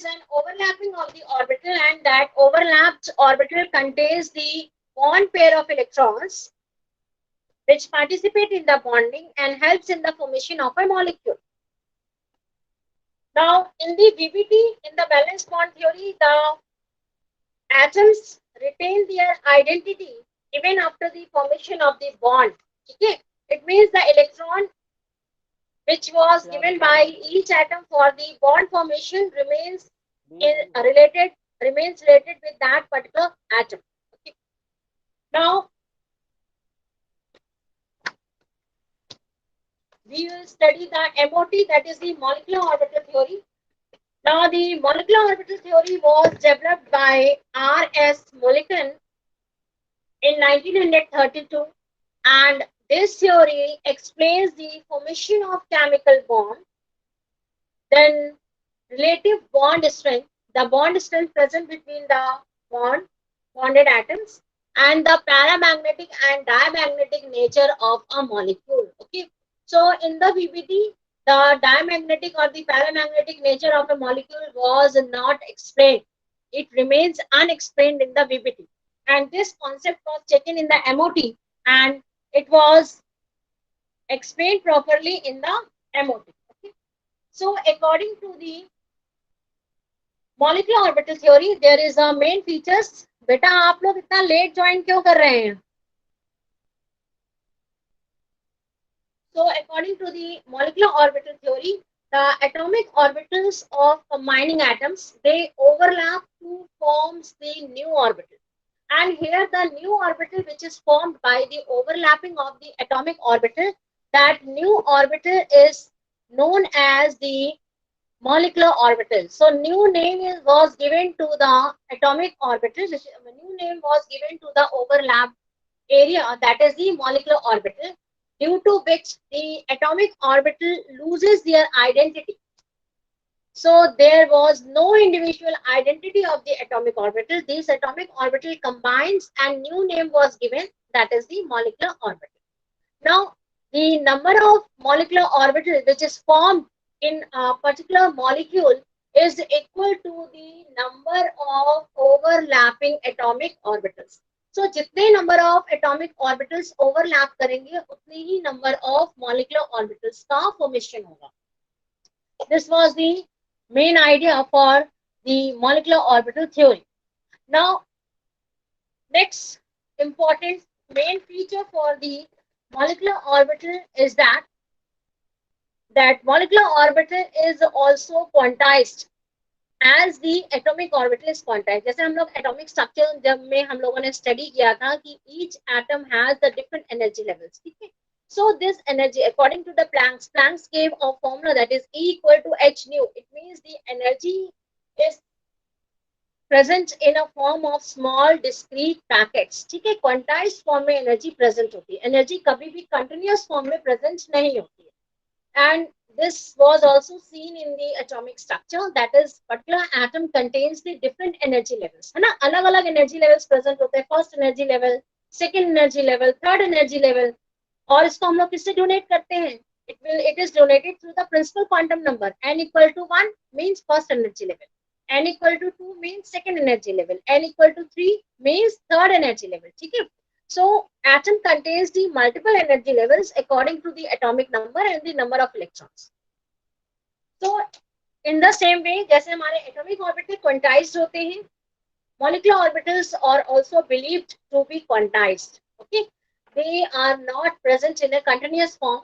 an overlapping of the orbital, and that overlapped orbital contains the bond pair of electrons which participate in the bonding and helps in the formation of a molecule. Now, in the VBT, in the valence bond theory, the atoms retain their identity even after the formation of the bond. Okay? It means the electron which was given by each atom for the bond formation remains related with that particular atom. Okay. Now we will study the MOT, that is the molecular orbital theory. Now the molecular orbital theory was developed by R.S. Mulliken in 1932, and this theory explains the formation of chemical bond, then relative bond strength, the bond strength present between the bonded atoms, and the paramagnetic and diamagnetic nature of a molecule. Okay, so in the VBT, the diamagnetic or the paramagnetic nature of a molecule was not explained. It remains unexplained in the VBT, and this concept was taken in the MOT, and it was explained properly in the MOT. Okay? So according to the molecular orbital theory there is a main features. बेटा आप लोग इतना late join क्यों कर रहे हैं? So according to the molecular orbital theory, the atomic orbitals of combining atoms, they overlap to form the new orbital, and here the new orbital which is formed by the overlapping of the atomic orbital, that new orbital is known as the molecular orbital. So new name was given to the atomic orbital. New name was given to the overlap area, that is the molecular orbital, due to which the atomic orbital loses their identity. So there was no individual identity of the atomic orbital. This atomic orbital combines and new name was given, that is the molecular orbital. Now the number of molecular orbital which is formed in a particular molecule is equal to the number of overlapping atomic orbitals. So जितने number of atomic orbitals overlap करेंगे उतने ही number of molecular orbitals का formation होगा. This was the main idea for the molecular orbital theory. Now next important main feature for the molecular orbital is that molecular orbital is also quantized as the atomic orbital is quantized. जैसे हम लोग atomic structure जब में हम लोगों ने study किया था कि each atom has the different energy levels. ठीक है? So this energy, according to the Planck's gave a formula that is E equal to h nu. It means the energy is present in a form of small discrete packets. ठीक है? Quantized form में energy present होती है. Energy कभी भी continuous form में present नहीं होती है. And this was also seen in the atomic structure, that is particular atom contains the different energy levels, है ना? अलग अलग energy levels present होते हैं. First energy level, second energy level, third energy level. और इसको हम लोग किससे donate करते हैं? It is donated through the principal quantum number. N equal to 1 means first energy level, N equal to 2 means second energy level, N equal to 3 means third energy level. ठीक है? So atom contains the multiple energy levels according to the atomic number and the number of electrons. So in the same way, जैसे हमारे atomic orbital quantized होते हैं, molecular orbitals are also believed to be quantized. Okay, they are not present in a continuous form.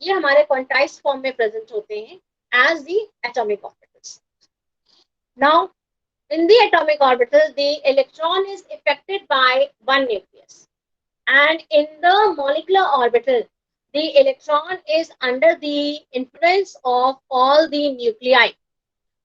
ये हमारे quantized form में present होते हैं as the atomic orbitals. Now in the atomic orbital, the electron is affected by one nucleus. And in the molecular orbital, the electron is under the influence of all the nuclei.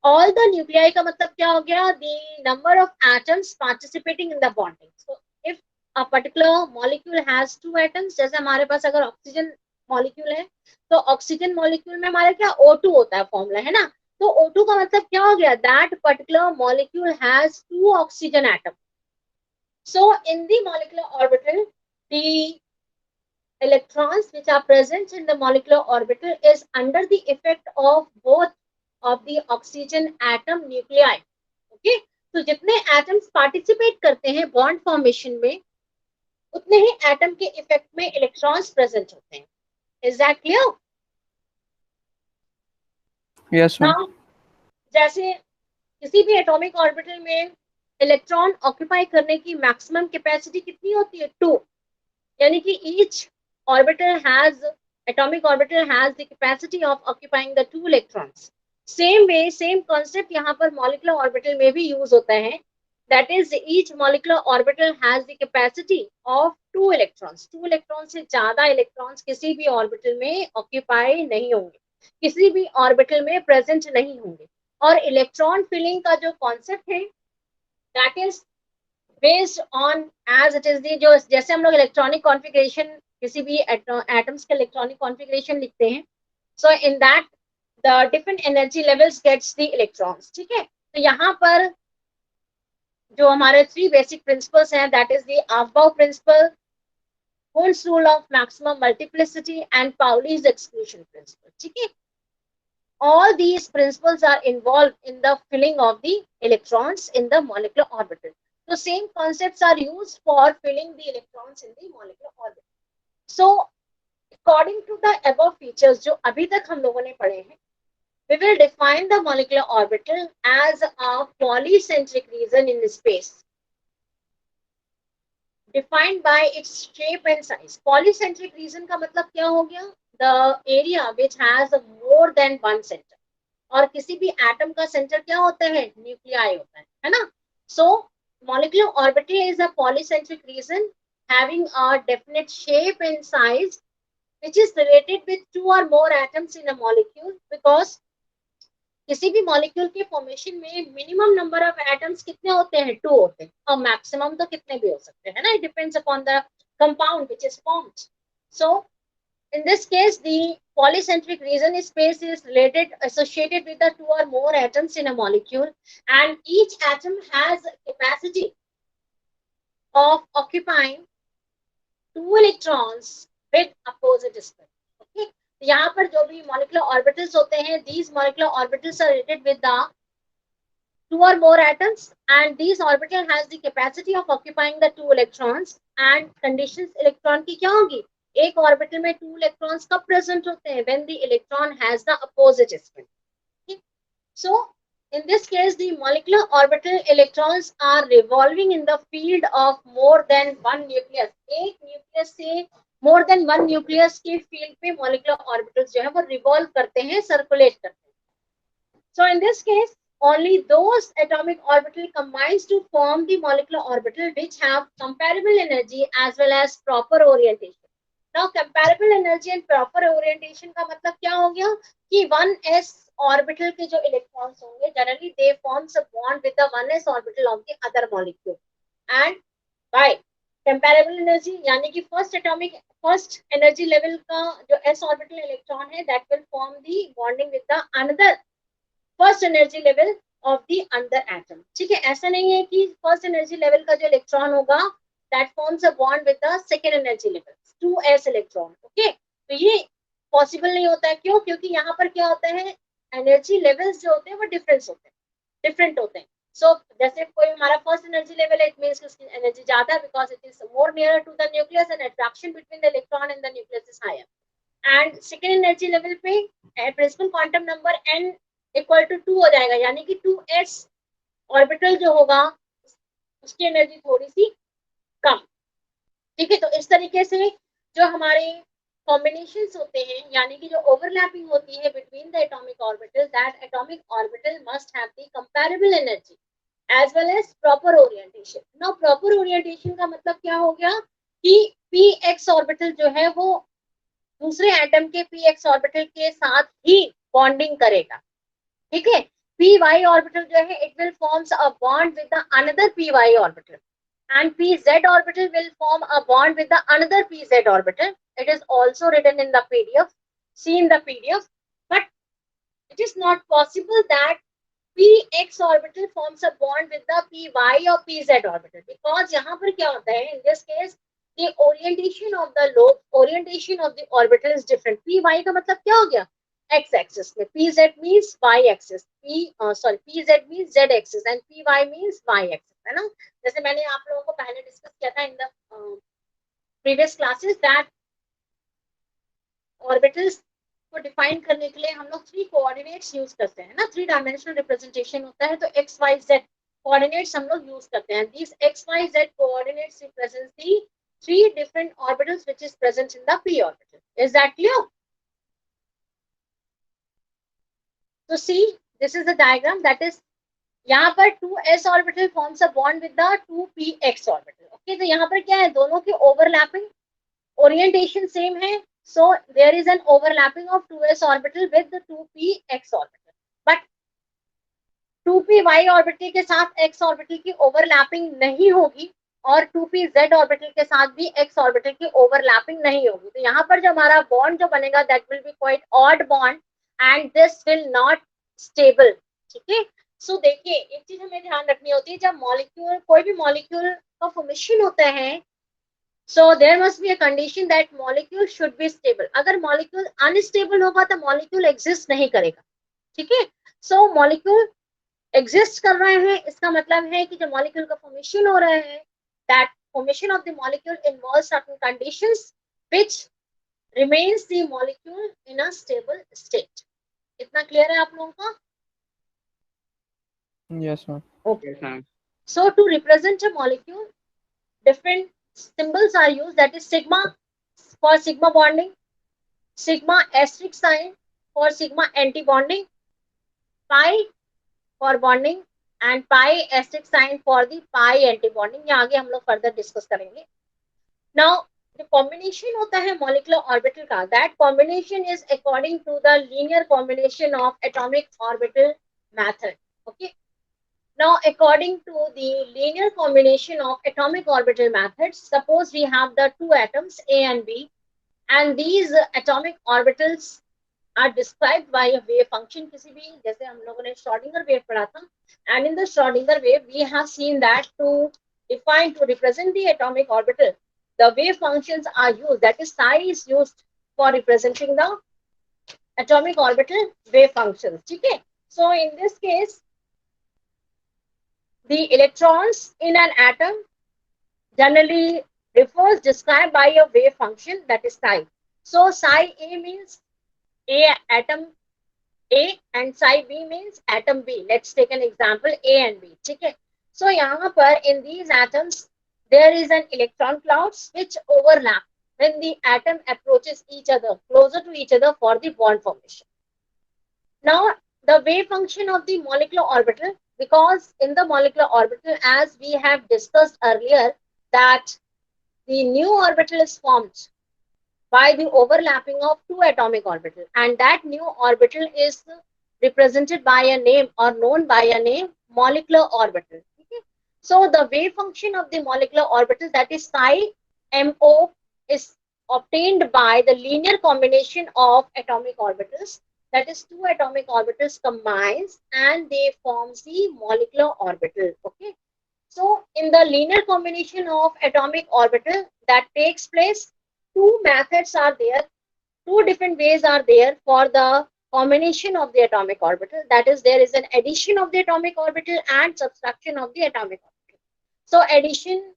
All the nuclei का मतलब क्या हो गया? The number of atoms participating in the bonding. So if a particular molecule has two atoms, जैसे हमारे पास अगर oxygen molecule है तो ऑक्सीजन मॉलिक्यूल में हमारा क्या O2 होता है फॉर्मूला, है ना? तो O2 का मतलब क्या हो गया? That particular molecule has two oxygen atoms. So in the molecular orbital, the electrons which are present in the molecular orbital is under the effect of both of the oxygen atom nuclei. Okay, तो जितने atoms participate करते हैं bond formation में, उतने ही atom के effect में electrons present होते हैं. Is that clear? Yes, ma'am. Now, जैसे किसी भी एटॉमिक ऑर्बिटल में इलेक्ट्रॉन ऑक्यूपाई करने की मैक्सिमम कैपेसिटी कितनी होती है? 2. यानी कि each orbital has atomic orbital has the capacity of occupying the 2 electrons. Same way, same concept यहाँ पर molecular orbital में भी use होता है. That is, each molecular orbital has the capacity of 2 electrons. 2 electrons से ज्यादा electrons किसी भी orbital में occupy नहीं होंगे, किसी भी orbital में present नहीं होंगे. और इलेक्ट्रॉन फिलिंग का जो कॉन्सेप्ट है that is based on as it is the, जो जैसे हम लोग इलेक्ट्रॉनिक कॉन्फ़िगरेशन किसी भी एटम्स का इलेक्ट्रॉनिक कॉन्फ़िगरेशन लिखते हैं, so in that the different energy levels gets the electrons. ठीक है, तो यहाँ पर जो हमारे 3 बेसिक प्रिंसिपल्स हैं that is the aufbau principle, Hund's rule of maximum multiplicity and Pauli's exclusion principle. ठीक है, all these principles are involved in the filling of the electrons in the molecular orbital. So same concepts are used for filling the electrons in the molecular orbital. So according to the above features जो अभी तक हम लोगों ने पढ़े हैं, we will define the molecular orbital as a polycentric region in space defined by its shape and size. Polycentric region का मतलब क्या हो गया? The area which has more than one center. और किसी भी एटम का सेंटर क्या होता है? न्यूक्लियाई होता है ना? So molecular orbital is a polycentric region having a definite shape and size which is related with 2 or more atoms in a molecule, because किसी भी मॉलिक्यूल के फॉर्मेशन में मिनिमम नंबर ऑफ एटम्स कितने होते हैं? 2 होते हैं, और मैक्सिमम तो कितने भी हो सकते हैं ना, it depends upon the compound which is formed. So in this case the polycentric region space is associated with the 2 or more atoms in a molecule, and each atom has capacity of occupying 2 electrons with opposite spin. Okay, यहाँ पर जो भी molecular orbitals होते हैं, these molecular orbitals are related with the 2 or more atoms, and these orbital has the capacity of occupying the 2 electrons. and conditions electron की क्या होगी? एक ऑर्बिटल में 2 इलेक्ट्रॉन्स कब प्रेजेंट होते हैं? When the electron has the opposite spin. So in this case the molecular orbital electrons are revolving in the field of more than one nucleus. एक nucleus से more than one nucleus के field पे molecular orbitals जो है वो revolve करते हैं, circulate करते हैं. So in this case only those atomic orbital combines to form the molecular orbital which have comparable energy as well as proper orientation. Now comparable energy and proper orientation का मतलब क्या हो गया कि 1s orbital के जो electrons होंगे generally they forms a bond with the 1s orbital of the other molecule, and by comparable energy यानी कि first energy level का जो s orbital electron है that will form the bonding with the another first energy level of the another atom. ठीक है, ऐसा नहीं है कि first energy level का जो electron होगा that forms a bond with the second energy level 2s electron. okay, तो ये पॉसिबल नहीं होता है. क्यों? क्योंकि यहाँ पर क्या होता है, एनर्जी लेवल्स जो होते हैं वो डिफरेंट होते हैं. सो जैसे कोई हमारा फर्स्ट एनर्जी लेवल है, इट मींस उसकी एनर्जी ज्यादा है because it is more near to the nucleus and attraction between the electron and the nucleus is higher. And second energy level पे principal quantum number n equal to 2 हो जाएगा, यानी कि 2s orbital जो होगा उसकी एनर्जी थोड़ी सी कम. ठीक है, तो इस तरीके से जो हमारे कॉम्बिनेशंस होते हैं यानी कि जो ओवरलैपिंग होती है between the atomic orbital, that atomic orbital must have the comparable energy as well as proper orientation. Now proper orientation का मतलब क्या हो गया कि px ऑर्बिटल जो है वो दूसरे एटम के px ऑर्बिटल के साथ ही बॉन्डिंग करेगा. ठीक है, py ऑर्बिटल जो है it will forms a bond with the another py orbital, and pz orbital will form a bond with the another pz orbital. It is also written in the PDF, see in the PDF, but it is not possible that px orbital forms a bond with the py or pz orbital, because यहाँ पर क्या होता है, in this case the orientation of the orbital is different. py का मतलब क्या हो गया, x-axis में, pz means y-axis, pz means z-axis and py means y-axis, है ना. जैसे मैंने आप लोगों को पहले डिस्कस किया था in the previous classes that orbitals को डिफाइन करने के लिए हम लोग 3 कोऑर्डिनेट्स यूज करते हैं ना, 3 डायमेंशनल रिप्रेजेंटेशन होता है, तो एक्स वाई जेड कोऑर्डिनेट्स हम लोग यूज करते हैं. This X Y Z coordinates represents the 3 different orbitals which is present in the p orbital. Is that clear? So see, this is the diagram, that is यहाँ पर 2s orbital forms a bond with the 2px orbital. Okay, तो यहाँ पर क्या है, दोनों की overlapping orientation same है, so there is an overlapping of 2s orbital with the 2px orbital. But 2py orbital के साथ x orbital की overlapping नहीं होगी और 2pz orbital के साथ भी x orbital की overlapping नहीं होगी. तो यहाँ पर जो हमारा bond जो बनेगा that will be quite odd bond and this will not stable. ठीक है. सो देखिए एक चीज हमें ध्यान रखनी होती है, जब मॉलिक्यूल, कोई भी मॉलिक्यूल का फॉर्मेशन होता है, so there must be a condition that molecule should be stable. अगर मॉलिक्यूल अनस्टेबल होगा तो मॉलिक्यूल एग्जिस्ट नहीं करेगा. ठीक है. सो मॉलिक्यूल एग्जिस्ट कर रहे हैं, इसका मतलब है कि जो मॉलिक्यूल का फॉर्मेशन हो रहा है, that formation of the molecule involves certain conditions which remains the molecule in a stable state. इतना क्लियर है आप लोगों का? Yes, ma'am. Okay. Yes, ma'am. So to represent a molecule, different symbols are used, that is sigma for sigma bonding, sigma asterisk sign for sigma anti-bonding, pi for bonding and pi asterisk sign for the pi anti-bonding. ये आगे हम लोग further discuss करेंगे. Now the combination होता है molecular orbital का, that combination is according to the linear combination of atomic orbital method. Okay. Now, according to the linear combination of atomic orbital methods, suppose we have the 2 atoms A and B, and these atomic orbitals are described by a wave function. किसी भी, जैसे हम लोगों ने Schrodinger wave पढ़ा था, and in the Schrodinger wave we have seen that to represent the atomic orbital, the wave functions are used, that is psi is used for representing the atomic orbital wave functions. ठीक है. So in this case, the electrons in an atom generally refers described by a wave function, that is psi. So psi A means A atom A and psi B means atom B. Let's take an example A and B. ठीक है. So यहाँ पर in these atoms there is an electron clouds which overlap when the atom approaches each other, closer to each other for the bond formation. Now the wave function of the molecular orbital, because in the molecular orbital, as we have discussed earlier, that the new orbital is formed by the overlapping of 2 atomic orbitals, and that new orbital is represented by a name or known by a name, molecular orbital. Okay? So the wave function of the molecular orbital, that is psi MO, is obtained by the linear combination of atomic orbitals, that is 2 atomic orbitals combines and they form the molecular orbital. Okay. So in the linear combination of atomic orbital that takes place, 2 methods are there, 2 different ways are there for the combination of the atomic orbital, that is there is an addition of the atomic orbital and subtraction of the atomic orbital. So addition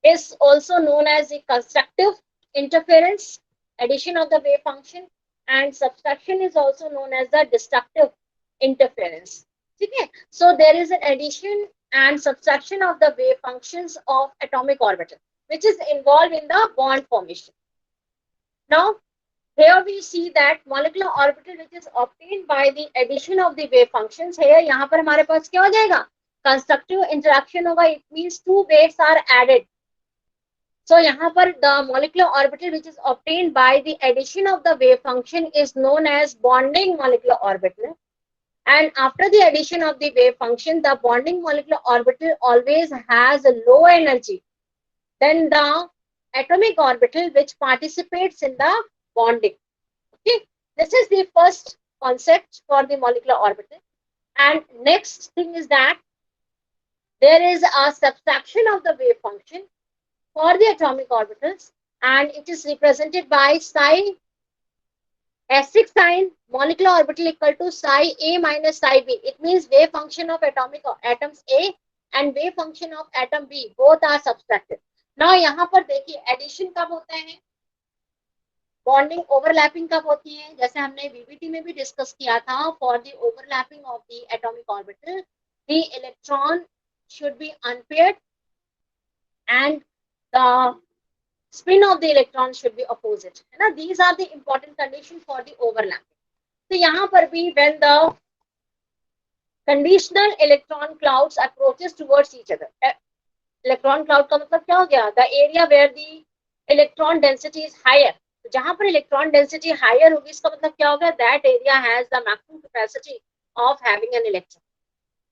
is also known as the constructive interference, addition of the wave function, and subtraction is also known as the destructive interference. Okay? So there is an addition and subtraction of the wave functions of atomic orbital, which is involved in the bond formation. Now, here we see that molecular orbital which is obtained by the addition of the wave functions. Here यहाँ पर हमारे पास क्या हो जाएगा? Constructive interaction होगा. It means 2 waves are added. So यहाँ पर the molecular orbital which is obtained by the addition of the wave function is known as bonding molecular orbital. And after the addition of the wave function, the bonding molecular orbital always has a low energy than the atomic orbital which participates in the bonding. Okay, this is the first concept for the molecular orbital. And next thing is that there is a subtraction of the wave function for the atomic orbitals, and it is represented by psi S6 sign, molecular orbital equal to psi A minus psi B. It means wave function of atomic atoms A and wave function of atom B both are subtracted. Now यहाँ पर देखिए addition कब होता है, bonding overlapping कब होती है, जैसे हमने बीबीटी में भी डिस्कस किया था, for the overlapping of the atomic orbital the electron should be unpaired and the spin of the electron should be opposite, है ना. These are the important conditions for the overlapping. तो यहाँ पर भी when the conditional electron clouds approaches towards each other, electron cloud का मतलब क्या हो गया, the area where the electron density is higher. तो जहां पर इलेक्ट्रॉन डेंसिटी हायर होगी इसका मतलब क्या होगा, that area has the maximum capacity of having an electron.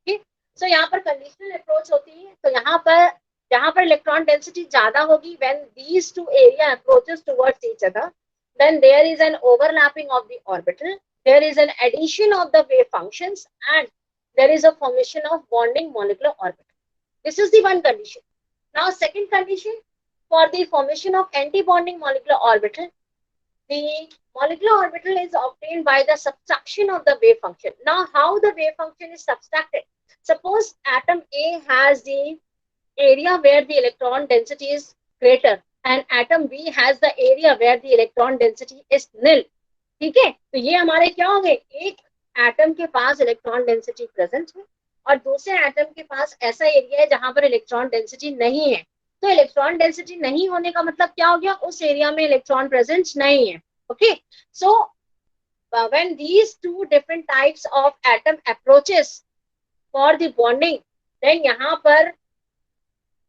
ठीक, सो यहाँ पर कंडीशनल अप्रोच होती है. तो यहाँ पर इलेक्ट्रॉन डेंसिटी ज्यादा होगी when these two area approaches towards each other, then there is an overlapping of the orbital, there is an addition of the wave functions and there is a formation of bonding molecular orbital. This is the one condition. Now, second condition, for the formation of anti-bonding molecular orbital, the molecular orbital is obtained by the subtraction of the wave function. Now, how the wave function is subtracted? Suppose atom A has the area where the electron density is greater and atom B has the area where the electron density is nil. ठीक है, तो ये हमारे क्या हो गए, एक atom के पास इलेक्ट्रॉन डेंसिटी प्रेजेंट है और दूसरे एटम के पास ऐसा एरिया है जहां पर इलेक्ट्रॉन डेंसिटी नहीं है. तो इलेक्ट्रॉन डेंसिटी नहीं होने का मतलब क्या हो गया, उस एरिया में इलेक्ट्रॉन प्रेजेंट नहीं है. Okay, so when these two different types of atom approaches for the bonding, then यहाँ पर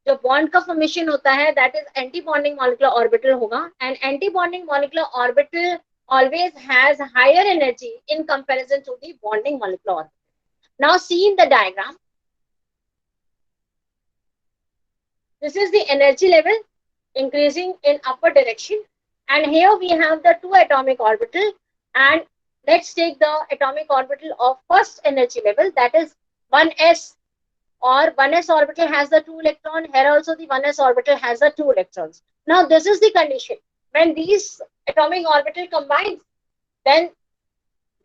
जो बॉन्ड का फॉर्मेशन होता है that is anti bonding molecular orbital होगा. And anti bonding molecular orbital always has higher energy in comparison to the bonding molecular orbital. Now see in the diagram, this is the energy level increasing in upper direction, and here we have the two atomic orbital, and let's take the atomic orbital of first energy level, that is 1s, or 1s orbital has the two electron. Here also the 1s orbital has the two electrons. Now this is the condition, when these atomic orbital combines, then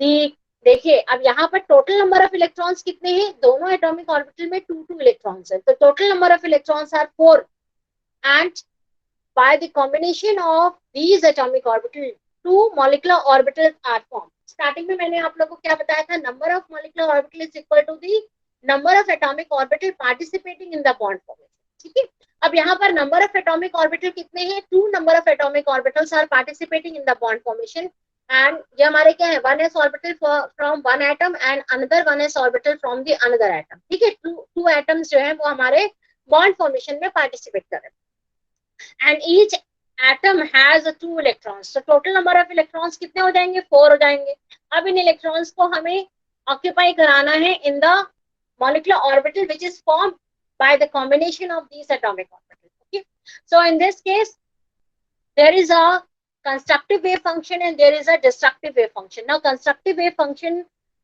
the, देखिए अब यहाँ पर total number of electrons कितने हैं, दोनों atomic orbital में 2 electrons है, तो total number of electrons are 4, and by the combination of these atomic orbital 2 molecular orbitals are form. Starting में मैंने आप लोगों को क्या बताया था, number of molecular orbital is equal to the number of atomic orbital participating in the bond formation. ठीक है, अब यहाँ पर नंबर ऑफ एटॉमिक ऑर्बिटल कितने हैं, 2 number of atomic orbitals are participating in the bond formation, and ये हमारे क्या है, 1s orbital from one atom and another 1s orbital from the another atom. ठीक है, टू एटम्स जो है वो हमारे बॉन्ड फॉर्मेशन में पार्टिसिपेट कर रहे हैं, and each atom has 2 electrons. तो टोटल नंबर ऑफ इलेक्ट्रॉन्स कितने हो जाएंगे, 4 हो जाएंगे. अब इन इलेक्ट्रॉन्स को हमें ऑक्यूपाई कराना है in the molecular orbital which is formed by the combination of these atomic orbitals. Okay, so in this case there is a constructive wave function and there is a destructive wave function. Now constructive wave function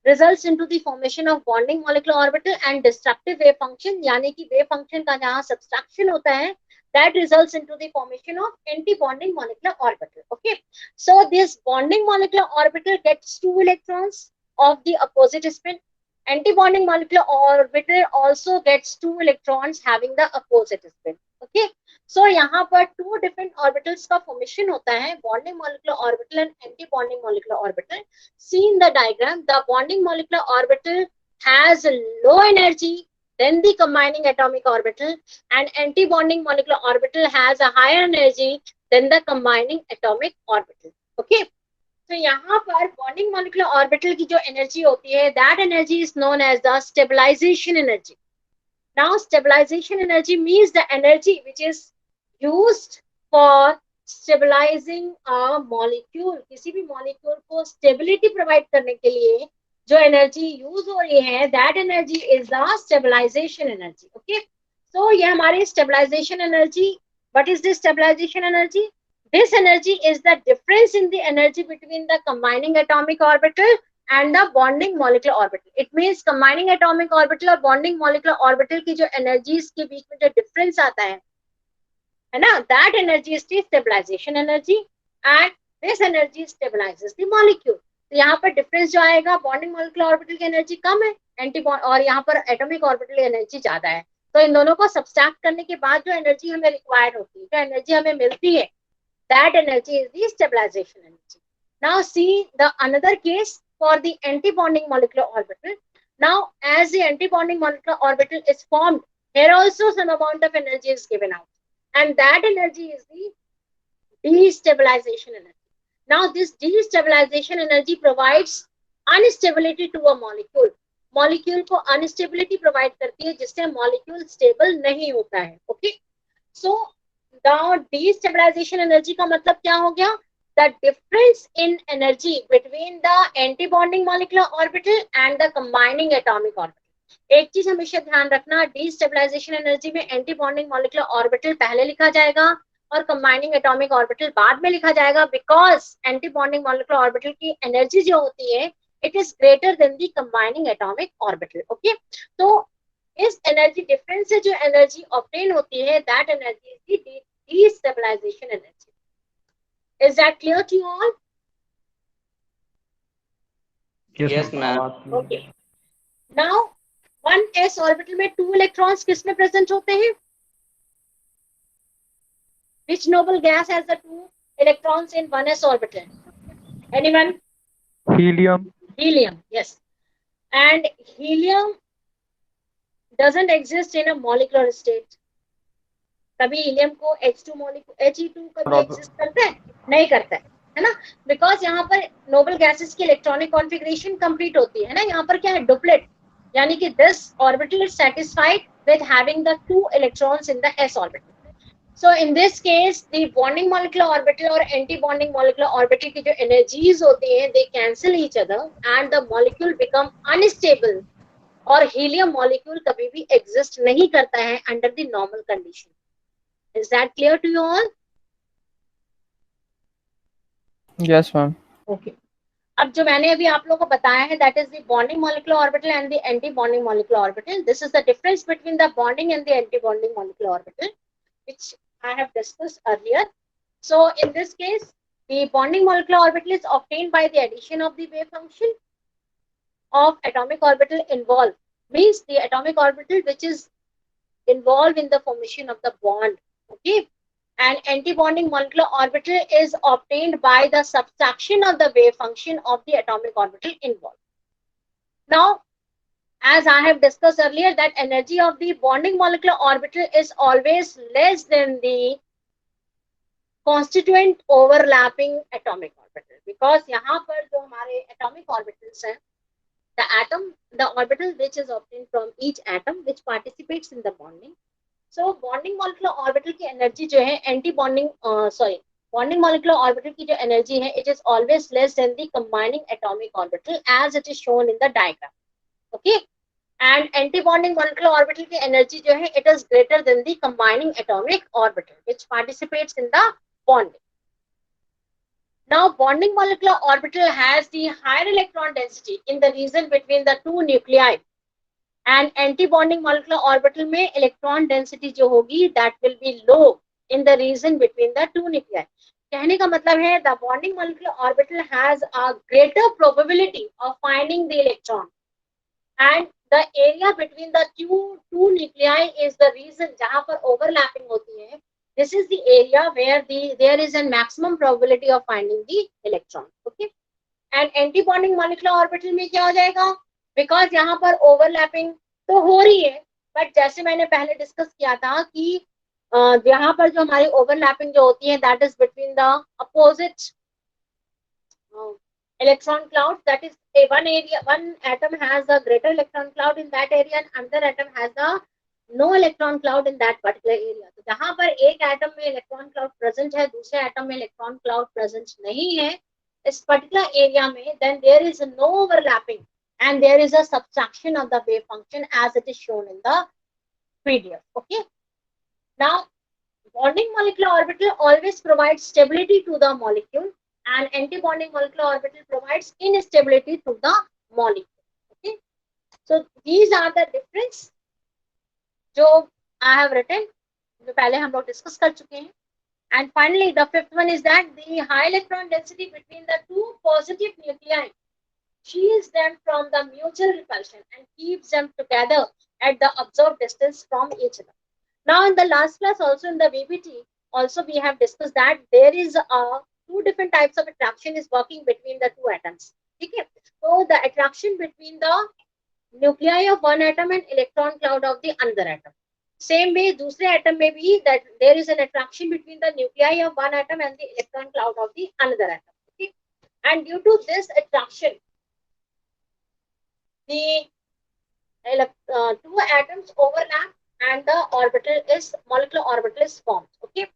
results into the formation of bonding molecular orbital, and destructive wave function यानी कि wave function का जहाँ subtraction होता है that results into the formation of anti-bonding molecular orbital. Okay, so this bonding molecular orbital gets 2 electrons of the opposite spin. Anti-bonding molecular orbital also gets 2 electrons having the opposite spin. Okay, so यहाँ पर 2 different orbitals का formation होता है, bonding molecular orbital and anti-bonding molecular orbital. See in the diagram, the bonding molecular orbital has low energy than the combining atomic orbital, and anti-bonding molecular orbital has a higher energy than the combining atomic orbital. Okay, तो यहाँ पर bonding molecular orbital की जो energy होती है that energy is known as the stabilization energy. Now stabilization energy means the energy which is used for stabilizing a molecule. किसी भी molecule को स्टेबिलिटी प्रोवाइड करने के लिए जो एनर्जी यूज हो रही है that energy is the stabilization energy. Okay, so ये हमारी stabilisation energy. What is the stabilization energy? This energy is the difference in the energy between the combining atomic orbital and the bonding molecular orbital. It means combining atomic orbital और bonding molecular orbital की जो energies के बीच में जो difference आता है ना, that energy is the stabilization energy, and this energy stabilises the molecule. तो यहाँ पर डिफरेंस जो आएगा, बॉन्डिंग मॉलिक्यूलर ऑर्बिटल की एनर्जी कम है एंटी बॉन्ड, और यहाँ पर एटॉमिक ऑर्बिटल एनर्जी ज्यादा है। तो इन दोनों को सब्सट्रैक्ट करने के बाद जो एनर्जी हमें रिक्वायर होती है, जो एनर्जी हमें मिलती है, that energy is the stabilization energy. Now see the another case for the anti-bonding molecular orbital. Now as the anti-bonding molecular orbital is formed, here also some amount of energy is given out, and that energy is the destabilization energy. Now this destabilization energy provides instability to a molecule. Molecule को instability provide करती है, जिससे molecule stable नहीं होता है। Okay, so the destabilization energy का मतलब क्या हो गया? The difference in energy between the anti-bonding molecular orbital and the combining atomic orbital। एक चीज हमेशा ध्यान रखना, destabilization energy में anti-bonding molecular orbital पहले लिखा जाएगा और combining atomic orbital बाद में लिखा जाएगा, because anti-bonding molecular orbital की एनर्जी जो होती है it is greater than the combining atomic orbital। okay, तो इस एनर्जी डिफरेंस से जो एनर्जी ऑब्टेन होती है, that energy is the destabilization energy. Is that clear to you all? Yes, ma'am. Okay. Now 1s orbital में 2 electrons किस में present होते हैं? Which noble gas has the 2 electrons in 1s orbital? Anyone? Helium. Helium, yes. And helium doesn't exist in a molecular state. कभी helium को H2 molecule He2 कभी exist करता है? नहीं करता है ना, बिकॉज यहाँ पर नोबल गैसेस की इलेक्ट्रॉनिक कॉन्फ़िगरेशन कंप्लीट होती है ना। यहाँ पर क्या है? डुप्लेट, यानी कि this orbital is satisfied with having the 2 electrons in the s orbital. So in this case the bonding molecular orbital और एंटी बॉन्डिंग मॉलिक्यूलर ऑर्बिटल की जो एनर्जीज होती हैं, they cancel each other and the molecule become unstable, और helium molecule कभी भी exist नहीं करता है under the normal condition. Is that clear to you all? Yes, ma'am. Okay. अब जो मैंने अभी आप लोगों को बताया है, that is the bonding molecular orbital and the anti-bonding molecular orbital. This is the difference between the bonding and the anti-bonding molecular orbital, which I have discussed earlier. So in this case, the bonding molecular orbital is obtained by the addition of the wave function of atomic orbital involved. Means the atomic orbital which is involved in the formation of the bond. Okay. And anti-bonding molecular orbital is obtained by the subtraction of the wave function of the atomic orbital involved. Now, as I have discussed earlier, that energy of the bonding molecular orbital is always less than the constituent overlapping atomic orbital, because यहाँ पर जो हमारे atomic orbitals हैं, the orbital which is obtained from each atom which participates in the bonding. So bonding molecular orbital की energy जो है bonding molecular orbital की जो एनर्जी है, it is always less than the combining atomic orbital as it is shown in the diagram. Okay, and anti-bonding molecular orbital की energy जो है, it is greater than the combining atomic orbital which participates in the bonding. Now bonding molecular orbital has the higher electron density in the region between the 2 nuclei. And anti-bonding molecular orbital में electron density जो होगी, that will be low in the region between the 2 nuclei. कहने का मतलब है, the bonding molecular orbital has a greater probability of finding the electron, and the area between the two nuclei is the region जहाँ पर overlapping होती है. This is the area where there is a maximum probability of finding the electron. Okay, and anti-bonding molecular orbital में क्या हो जाएगा? Because यहाँ पर ओवरलैपिंग तो हो रही है, बट जैसे मैंने पहले डिस्कस किया था कि यहाँ पर जो हमारी ओवरलैपिंग जो होती है, that is between the opposite electron cloud, that is one atom has a greater electron cloud in that area and another atom has a no electron cloud in that particular area. तो जहाँ पर एक atom में electron cloud present है, दूसरे atom में electron cloud present नहीं है इस पर्टिकुलर एरिया में, then there is no overlapping and there is a subtraction of the wave function as it is shown in the PDF. Okay, now bonding molecular orbital always provides stability to the molecule and anti-bonding molecular orbital provides instability to the molecule. Okay, so these are the difference जो I have written, जो पहले हम लोग discuss कर चुके हैं. And finally, the fifth one is that the high electron density between the two positive nuclei shields them from the mutual repulsion and keeps them together at the observed distance from each other. Now, in the last class, also in the VBT, also we have discussed that there is two different types of attraction is working between the two atoms. Okay? So the attraction between the nuclei of one atom and electron cloud of the another atom. Same way, दूसरे atom में भी that there is an attraction between the nuclei of one atom and the electron cloud of the another atom. Okay? And due to this attraction, the two atoms overlap and the molecular orbital is formed. Okay?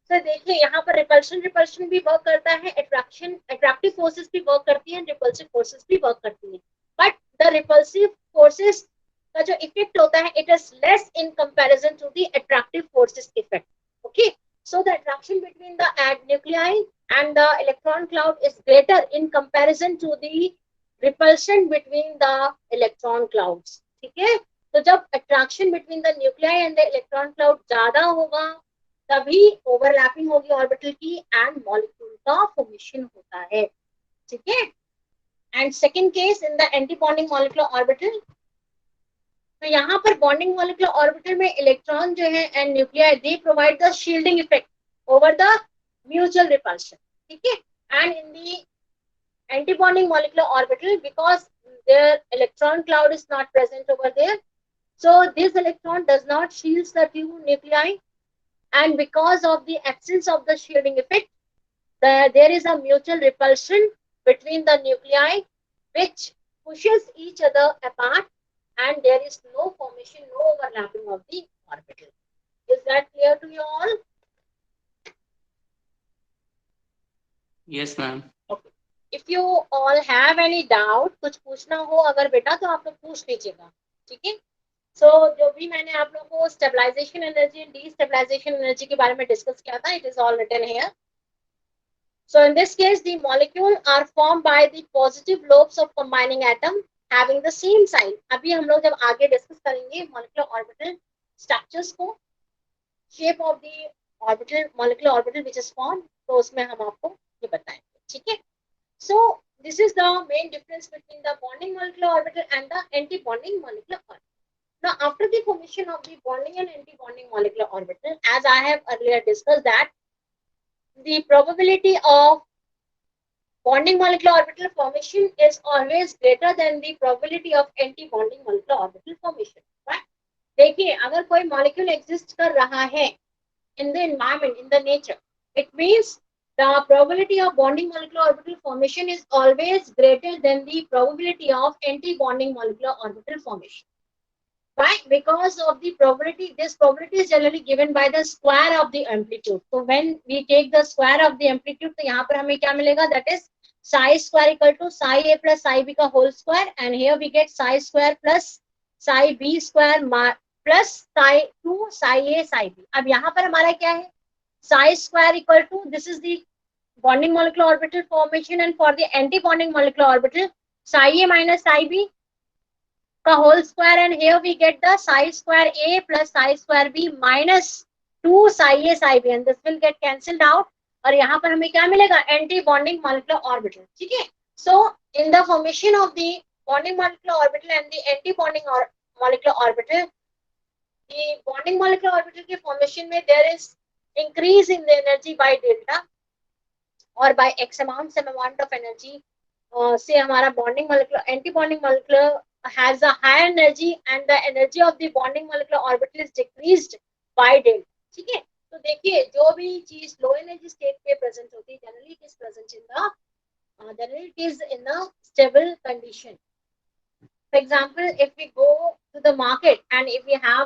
So देखिए यहाँ पर repulsion भी work करता है, attractive forces भी work करती है, repulsive forces भी work करती है. But the repulsive forces का जो effect होता है, it is less in comparison to the attractive forces effect. Okay, so the attraction between the nuclei and the electron cloud is greater in comparison to the repulsion between the electron clouds. ठीक है, तो जब attraction between the nuclei and the electron cloud ज्यादा होगा, तभी overlapping होगी orbital की and molecule का फॉर्मेशन होता है. ठीक है. And second case in the anti bonding molecular orbital, तो यहाँ पर बॉन्डिंग मॉलिक्यूलर ऑर्बिटल में इलेक्ट्रॉन जो है and nuclei they provide the shielding effect over the mutual repulsion. ठीक है. And in the anti bonding molecular orbital, because their electron cloud is not present over there, so this electron does not shield the two nuclei, and because of the absence of the shielding effect, there is a mutual repulsion between the nuclei which pushes each other apart, and there is no formation, no overlapping of the orbital. Is that clear to you all? Yes, ma'am. Okay. If you all have any doubt, कुछ पूछना हो अगर बेटा तो आप लोग पूछ लीजिएगा. ठीक है. So, जो भी मैंने आप लोगों को stabilization energy and destabilization energy के बारे में डिस्कस किया था, it is all written here. So in this case, the molecule are formed by the positive lobes of combining atom having the same sign. अभी हम लोग जब आगे डिस्कस करेंगे molecular orbital structures को, shape of the orbital, molecular orbital which is formed, तो उसमें हम आपको ये बताएंगे. ठीक है. So this is the main difference between the bonding molecular orbital and the anti-bonding molecular orbital. Now, after the formation of the bonding and anti-bonding molecular orbital, as I have earlier discussed that the probability of bonding molecular orbital formation is always greater than the probability of anti-bonding molecular orbital formation. Right? देखिए, अगर कोई molecule exist कर रहा है in the environment, in the nature, it means the probability of bonding molecular orbital formation is always greater than the probability of anti-bonding molecular orbital formation. Why? Because of the probability, this probability is generally given by the square of the amplitude. So when we take the square of the amplitude, तो यहाँ पर हमें क्या मिलेगा? That is psi square equal to psi a plus psi b का whole square, and here we get psi square plus psi b square plus psi 2 psi a psi b. अब यहाँ पर हमारा क्या है? Psi square equal to, this is the bonding molecular orbital formation, and for the anti-bonding molecular orbital, psi a minus psi b का whole square, and here we get the psi square a plus psi square b minus 2 psi a psi b, and this will get cancelled out, और यहाँ पर हमें क्या मिलेगा? Anti bonding molecular orbital. ठीक है. So in the formation of the bonding molecular orbital and the anti bonding molecular orbital, the bonding molecular orbital के formation में there is increase in the energy by delta और by x amount, some amount of energy से हमारा bonding molecular anti bonding molecular has a higher energy, and the energy of the bonding molecular orbital is decreased by delta. ठीक है. तो देखिए, जो भी चीज लो एनर्जी स्टेट पे प्रेजेंट होती है, generally it is present in the stable condition. For example, if we go to the market and if we have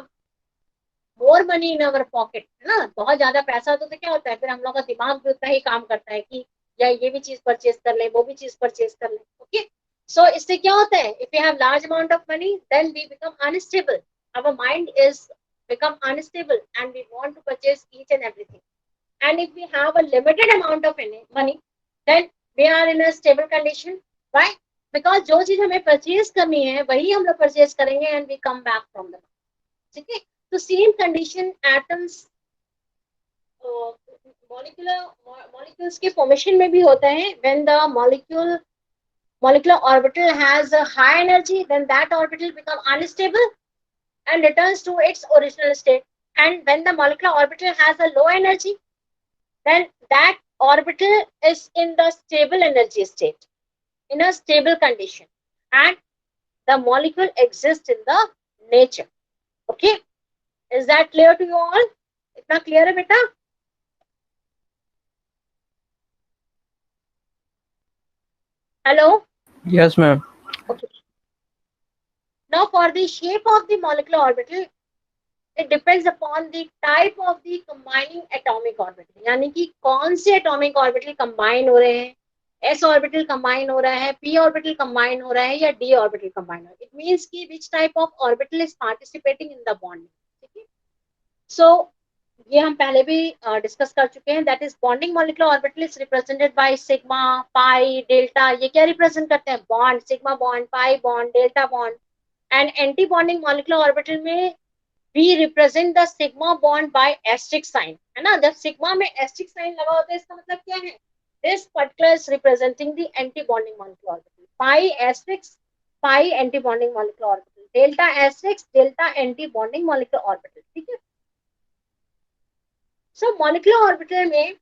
more money in our pocket, है ना, बहुत ज्यादा पैसा होता है, तो क्या होता है, फिर हम लोग का दिमाग भी उतना ही काम करता है कि या ये भी चीज परचेज कर ले, वो भी चीज परचेज कर ले. ओके. So इससे क्या होता है? If we have large amount of money, then we become unstable. Our mind is become unstable, and we want to purchase each and everything. And if we have a limited amount of money, then we are in a stable condition. Why? Because जो चीज हमें purchase करनी है वही हम लोग purchase करेंगे, and we come back from the market. ठीक है. तो सेम कंडीशन एटम्स मॉलिक्यूल्स के फॉर्मेशन में भी होता है. When the molecular orbital has a high energy, then that orbital become unstable and returns to its original state. And when the molecular orbital has a low energy, then that orbital is in the stable energy state, in a stable condition, and the molecule exists in the nature. Okay, is that clear to you all? इतना clear है बेटा? Hello? Yes, ma'am. Okay. Now for the shape of the molecular orbital, it depends upon the type of the combining atomic orbital. यानी कि कौन से atomic orbital combine हो रहे हैं, s orbital combine हो रहा है, p orbital combine हो रहा है या d orbital combine हो रहा है. It means कि which type of orbital is participating in the bonding. ठीक है. So ये हम पहले भी डिस्कस कर चुके हैं. That is bonding molecular orbital is represented by sigma, pi, delta. ये क्या रिप्रेजेंट करते हैं? Bond, sigma bond, pi bond, delta bond. And anti bonding molecular orbital में we represent the sigma bond by asterisk sign, है ना. जब sigma में asterisk sign लगा होता है इसका मतलब क्या है? This particular is representing the anti bonding molecular orbital. Pi asterisk, pi anti bonding molecular orbital. Delta asterisk, delta anti bonding molecular orbital. ठीक है. So molecular orbital में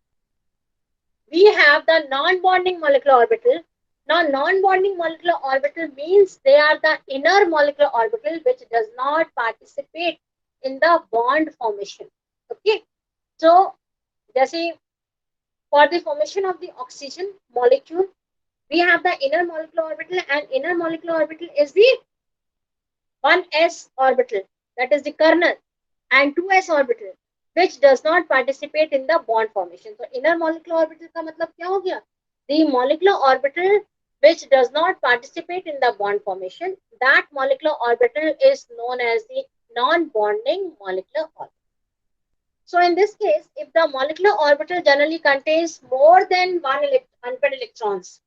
we have the non-bonding molecular orbital. Now non-bonding molecular orbital means they are the inner molecular orbital which does not participate in the bond formation. Okay. So जैसे for the formation of the oxygen molecule, we have the inner molecular orbital, and inner molecular orbital is the 1s orbital, that is the kernel, and 2s orbital which does not participate in the bond formation. So inner molecular orbital का मतलब क्या हो गया? The molecular orbital which does not participate in the bond formation, that molecular orbital is known as the non-bonding molecular orbital. So in this case, if the molecular orbital generally contains more than one unpaired electrons.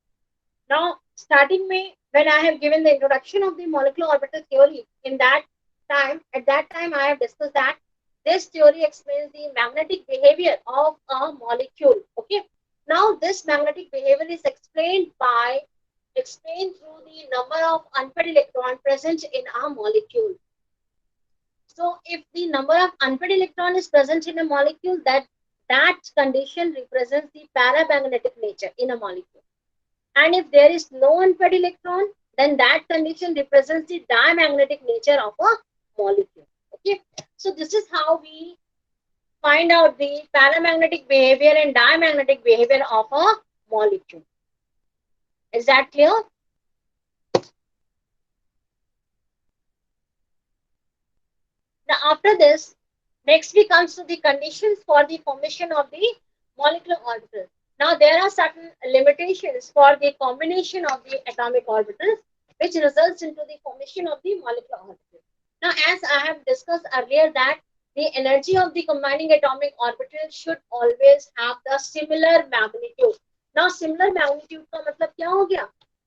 Now starting में when I have given the introduction of the molecular orbital theory, in that time, at that time I have discussed that this theory explains the magnetic behavior of a molecule. Okay. Now this magnetic behavior is explained through the number of unpaired electrons present in a molecule. So if the number of unpaired electrons is present in a molecule, that condition represents the paramagnetic nature in a molecule. And if there is no unpaired electron, then that condition represents the diamagnetic nature of a molecule. Okay. So this is how we find out the paramagnetic behavior and diamagnetic behavior of a molecule. Is that clear? Now after this, next we comes to the conditions for the formation of the molecular orbital. Now there are certain limitations for the combination of the atomic orbitals which results into the formation of the molecular orbital. Now as I have discussed earlier that the energy of the combining atomic orbital should always have the similar magnitude. Now similar magnitude का मतलब क्या हो गया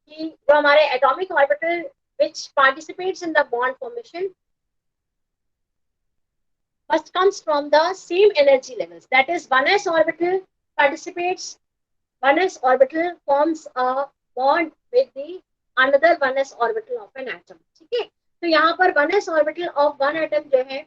कि जो हमारे atomic orbital which participates in the bond formation must comes from the same energy levels. That is 1s orbital participates, 1s orbital forms a bond with the another 1s orbital of an atom. ठीक है. तो यहाँ पर 1s orbital of one atom जो है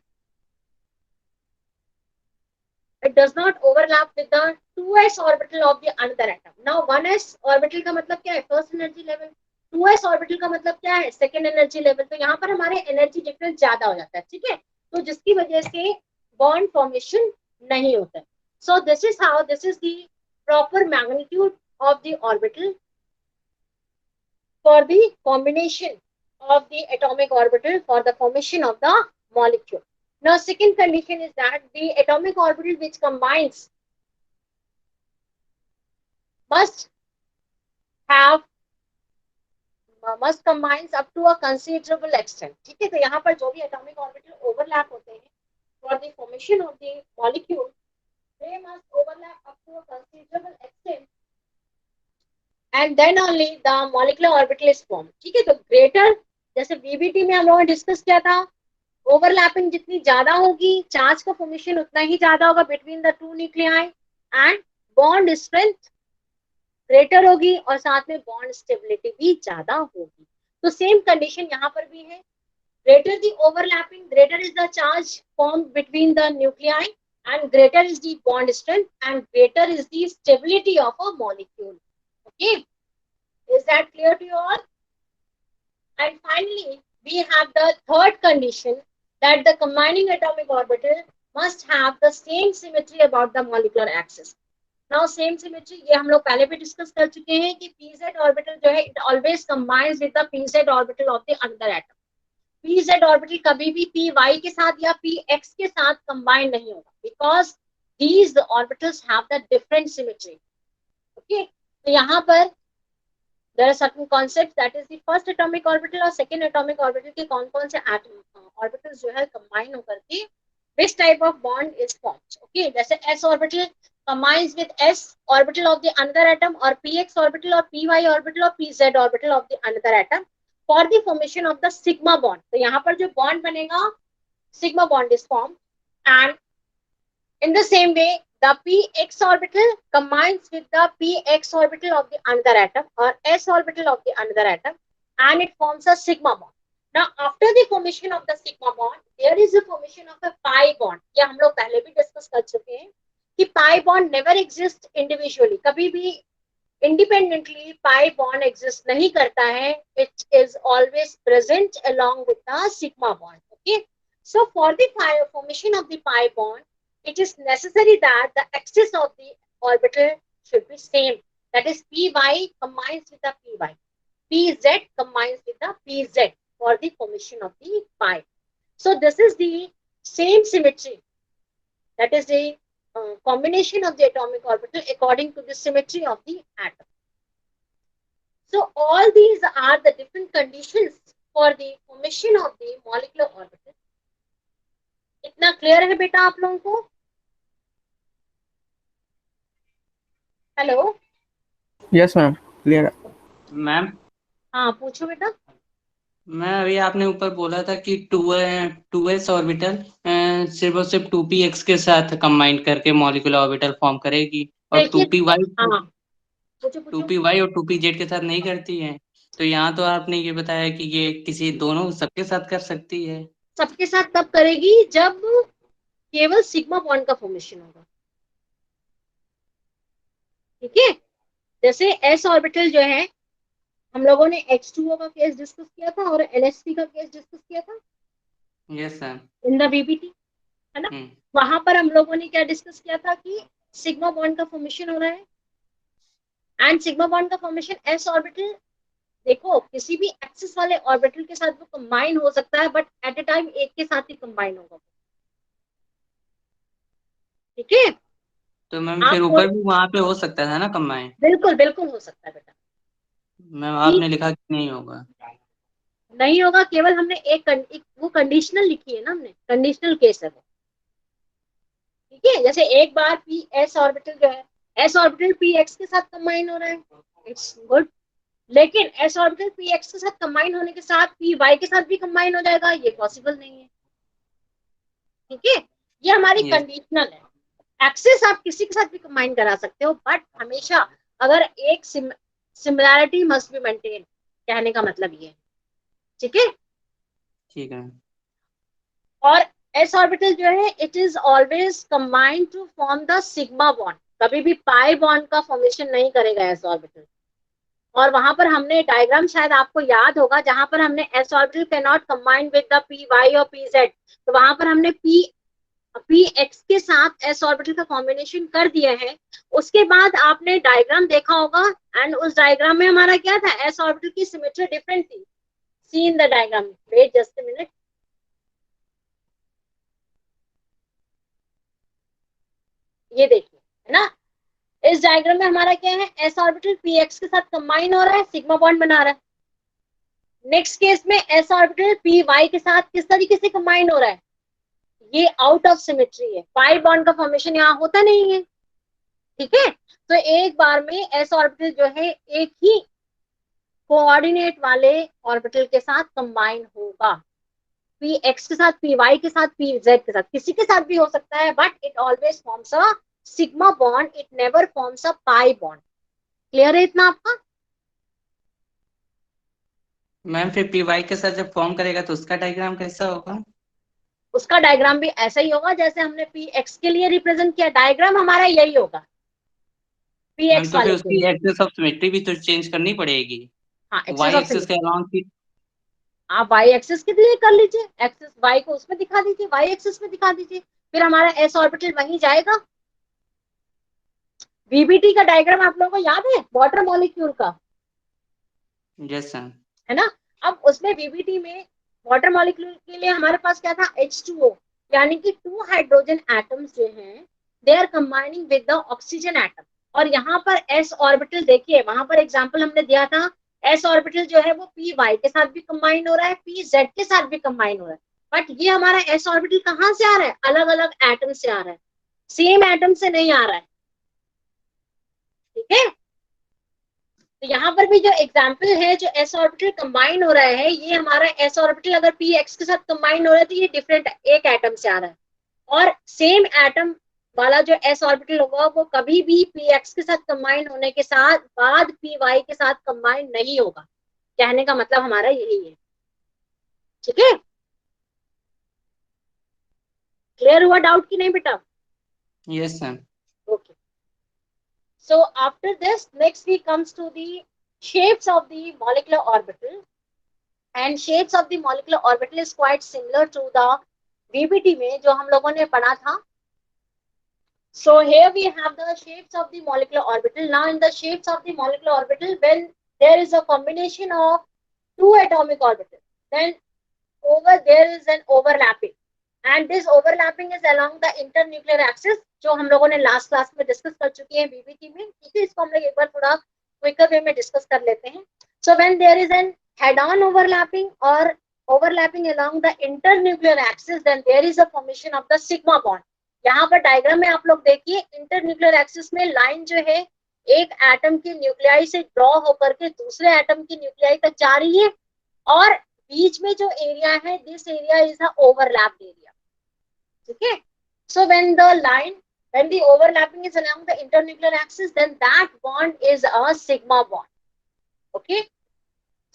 it does not overlap with the 2s orbital of the another atom. Now 1s orbital का मतलब क्या है? First energy level. 2s orbital का मतलब क्या है? Second energy level. तो यहाँ पर हमारे energy difference ज्यादा हो जाता है. ठीक है. तो जिसकी वजह से bond formation नहीं होता है. So this is the proper magnitude of the orbital for the combination of the atomic orbital for the formation of the molecule. Now second condition is that the atomic orbital which combines must combines up to a considerable extent. ठीक है. तो यहाँ पर जो भी atomic orbital overlap होते हैं for the formation of the molecule, they must overlap up to a considerable extent and then only the molecular orbital is formed. ठीक है. तो greater, जैसे VBT में हम लोगों ने डिस्कस किया था, ओवरलैपिंग जितनी ज्यादा होगी चार्ज का फॉर्मेशन उतना ही ज्यादा होगा between the two nuclei. And bond strength greater होगी और साथ में बॉन्ड स्टेबिलिटी भी ज्यादा होगी। तो सेम कंडीशन यहाँ पर भी है, greater the overlapping, greater is the charge formed between the nuclei and greater is the bond strength and greater is the stability of a molecule. Okay, is that clear to you all? And finally we have the third condition, that the combining atomic orbital must have the same symmetry about the molecular axis. Now same symmetry ये हम लोग पहले भी discuss कर चुके हैं कि pz orbital जो है it always combines with the pz orbital of the another atom. pz orbital कभी भी py के साथ या px के साथ कंबाइन नहीं होगा, because these orbitals have the different symmetry. Okay, तो यहाँ पर there are certain concepts, that is the first atomic orbital और second atomic orbital के कौन कौन से orbitals जो है कंबाइन होकर के which type of bond is formed. Okay, जैसे s orbital combines with s orbital of the another atom or px orbital or py orbital or pz orbital of the another atom for the formation of the sigma bond. तो यहाँ पर जो bond बनेगा sigma bond is formed, and in the same way the px orbital combines with the px orbital of the another atom or s orbital of the another atom and it forms a sigma bond. Now after the formation of the sigma bond there is a formation of a pi bond. ये हम लोग पहले भी discuss कर चुके हैं कि pi bond never exists individually, कभी भी independently pi bond exist नहीं करता है, it is always present along with the sigma bond. Okay, so for the formation of the pi bond it is necessary that the axis of the orbital should be same, that is py combines with the py, pz combines with the pz for the formation of the pi. So this is the same symmetry, that is the combination of the atomic orbital according to the symmetry of the atom. So all these are the different conditions for the formation of the molecular orbital. इतना clear है बेटा आप लोगों को? Hello, Yes, ma'am. Clear. Ma'am हाँ पूछो बेटा। मैं अभी आपने ऊपर बोला था कि टू एस ऑर्बिटल सिर्फ और सिर्फ 2px के साथ कंबाइन करके मॉलिक्यूलर ऑर्बिटल फॉर्म करेगी और देखिए 2py हाँ पूछो पूछो। 2py और 2pz के साथ नहीं करती है। तो यहाँ तो आपने ये बताया कि ये किसी दोनों सबके साथ कर सकती है। सबके साथ तब करेगी जब केवल सिग्मा बॉन्ड का फॉर्मेशन होगा, ठीक है। जैसे s ऑर्बिटल जो है हम लोगों ने H2O का केस डिस्कस किया था और NH3 का केस डिस्कस किया था yes sir. In the BPT, है ना। वहां पर हम लोगों ने क्या डिस्कस किया था कि सिग्मा बॉन्ड का फॉर्मेशन हो रहा है एंड सिग्मा बॉन्ड का फॉर्मेशन s ऑर्बिटल, देखो किसी भी एक्सिस वाले ऑर्बिटल के साथ वो कंबाइन हो सकता है बट एट ए टाइम एक के साथ ही कंबाइन होगा, ठीक है। तो मैम फिर ऊपर भी वहां पे हो सकता था ना कंबाइन? बिल्कुल बिल्कुल हो सकता है बेटा। मैम आपने लिखा कि नहीं होगा? नहीं होगा, केवल हमने एक वो कंडीशनल लिखी है ना, हमने कंडीशनल केस है वो, ठीक है। जैसे एक बार पी एस ऑर्बिटल जो है एस ऑर्बिटल पी एक्स के साथ कंबाइन हो रहा है, इट्स गुड, लेकिन एस ऑर्बिटल पी एक्स के साथ कंबाइन होने के साथ पी वाई के साथ भी कंबाइन हो जाएगा, ये पॉसिबल नहीं है, ठीक है। ये हमारी कंडीशनल है। एक्सिस आप किसी के साथ भी कंबाइन करा सकते हो बट हमेशा अगर एक सिमिलैरिटी मस्ट बी मेंटेन, कहने का मतलब ये, ठीक है। ठीक है। और s ऑर्बिटल जो है it is always combined to form the sigma bond, कभी भी पाई बॉन्ड का फॉर्मेशन नहीं करेगा s ऑर्बिटल। और वहां पर हमने डायग्राम शायद आपको याद होगा जहां पर हमने s orbital can not combine with the p y और पी जेड, तो वहां पर हमने पी एक्स के साथ s ऑर्बिटल का कॉम्बिनेशन कर दिया है। उसके बाद आपने डायग्राम देखा होगा एंड उस डायग्राम में हमारा क्या था, s ऑर्बिटल की सिमेट्री डिफरेंट थी। See in the diagram, wait just a minute, ये देखिए, है ना। इस डायग्राम में हमारा क्या है, s ऑर्बिटल px के साथ कंबाइन हो रहा है, सिग्मा बॉन्ड बना रहा है। नेक्स्ट केस में s ऑर्बिटल py के साथ किस तरीके से कंबाइन हो रहा है, ये आउट ऑफ सिमेट्री है, पाई बॉन्ड का फॉर्मेशन यहाँ होता नहीं है, ठीक है। तो एक बार में s ऑर्बिटल जो है एक ही कोऑर्डिनेट वाले ऑर्बिटल के साथ कंबाइन होगा, px के साथ py के साथ pz के साथ, किसी के साथ भी हो सकता है but it always forms a sigma bond, it never forms a pi bond. Clear है इतना आपका? मैम फिर पी वाई के साथ जब फॉर्म करेगा तो उसका डायग्राम कैसा होगा? उसका डायग्राम भी ऐसा ही होगा जैसे हमने पी एक्स के लिए रिप्रेजेंट किया, डायग्राम हमारा यही होगा पी मैम एक्स तो फिर वाले के उसकी लिए। एक्सिस ऑफ सिमेट्री भी तो चेंज करनी पड़ेगी। हाँ, एक्सिस वाई ऑफ एक्सिस के सिमेट्री अराउंड की। आप वाई एक्सिस के लिए कर लीजिए, एक्सिस वाई को उसमें दिखा दीजिए, वाई एक्सिस में दिखा दीजिए, फिर हमारा एस ऑर्बिटल वहीं जाएगा। वीबीटी का डायग्राम आप लोगों को याद है वाटर मॉलिक्यूल का? Yes sir. है ना? अब उसमें वीबीटी में वाटर मॉलिक्यूल के लिए हमारे पास क्या था, H2O, यानी कि 2 हाइड्रोजन एटम्स जो हैं they are combining with the oxygen atom. और यहाँ पर s ऑर्बिटल देखिए, वहां पर एग्जांपल हमने दिया था, s ऑर्बिटल जो है वो पी वाई के साथ भी कंबाइन हो रहा है, पी जेड के साथ भी कंबाइन हो रहा है। बट ये हमारा s ऑर्बिटल कहाँ से आ रहा है? अलग अलग एटम से आ रहा है, सेम एटम से नहीं आ रहा है। ठीक है? तो यहाँ पर भी जो एग्जाम्पल है, जो s ऑर्बिटल कंबाइन हो रहा है, ये हमारा s ऑर्बिटल अगर पी एक्स के साथ कंबाइन हो रहा है तो ये डिफरेंट एक एटम से आ रहा है। और सेम एटम वाला जो s ऑर्बिटल होगा वो कभी भी पी एक्स के साथ कंबाइन होने के साथ बाद पी वाई के साथ कंबाइन नहीं होगा। कहने का मतलब हमारा यही है। ठीक है? क्लियर हुआ डाउट की नहीं बेटा? Yes sir. Okay. So after this, next we comes to the shapes of the molecular orbital. And shapes of the molecular orbital is quite similar to the VBT में जो हम लोगों ने पढ़ा था. So here we have the shapes of the molecular orbital. Now in the shapes of the molecular orbital, when there is a combination of two atomic orbitals, then over there is an overlapping, and this overlapping is along the internuclear axis, जो हम लोगों ने last class में discuss कर चुके हैं BBT में. ठीक है, इसको हम लोग एक बार थोड़ा क्विकर वे में डिस्कस कर लेते हैं. So when there is an head-on overlapping or overlapping along the internuclear axis, then there is a formation of the sigma bond. यहाँ पर डायग्राम में आप लोग देखिए, इंटरन्यूक्लियर एक्सिस में लाइन जो है एक एटम के न्यूक्लियाई से ड्रॉ होकर के दूसरे एटम की न्यूक्लियाई तक जा रही है, और बीच में जो एरिया है, this area is a overlapped area. ठीक है? So when the overlapping is along the internuclear axis, then that bond is a sigma bond. Okay?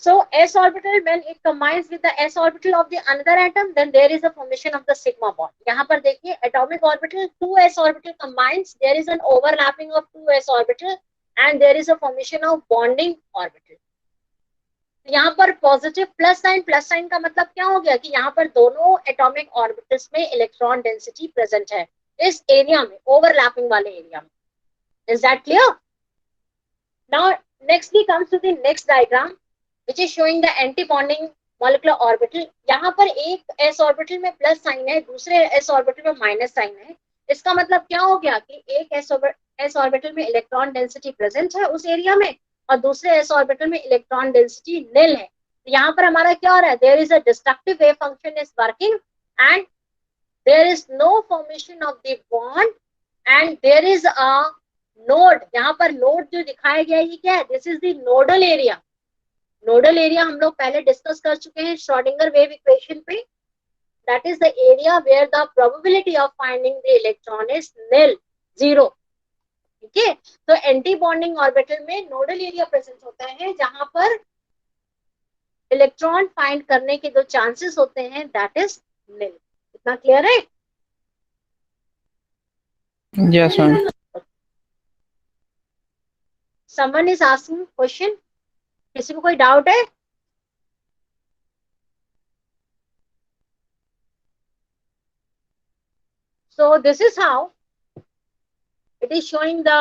So s orbital, when it combines with the s orbital of the another atom, then there is a formation of the sigma bond. यहाँ पर देखिए, atomic orbital 2s orbital combines, there is an overlapping of 2s orbital and there is a formation of bonding orbital. यहाँ पर positive plus sign का मतलब क्या हो गया कि यहाँ पर दोनों एटॉमिक ऑर्बिटल्स में इलेक्ट्रॉन डेंसिटी प्रेजेंट है इस एरिया में, ओवरलैपिंग वाले एरिया में. Is that clear? Now nextly comes to the next diagram which is showing the anti-bonding molecular orbital. यहाँ पर एक s ऑर्बिटल में प्लस साइन है, दूसरे s ऑर्बिटल में माइनस साइन है. इसका मतलब क्या हो गया कि एक s ऑर्बिटल में इलेक्ट्रॉन डेंसिटी प्रेजेंट है उस एरिया में, और दूसरे s ऑर्बिटल में इलेक्ट्रॉन डेंसिटी निल है. तो यहाँ पर हमारा क्या हो रहा है, there is a destructive wave function is working and there is no formation of the bond and there is a node. यहाँ पर नोड जो दिखाया गया है, ये क्या है, this is the nodal area. Nodal area हम लोग पहले डिस्कस कर चुके हैं श्रोडिंगर वेव इक्वेशन पे. That is the area where the probability of finding the electron is nil, zero. ठीक है? तो एंटी बॉन्डिंग ऑर्बिटल में नोडल एरिया प्रेजेंट होता है जहां पर इलेक्ट्रॉन फाइंड करने के जो चांसेस होते हैं दैट इज निल. इतना क्लियर है? Yes, ma'am. Someone is asking question. किसी को कोई डाउट है? So this is how it is showing the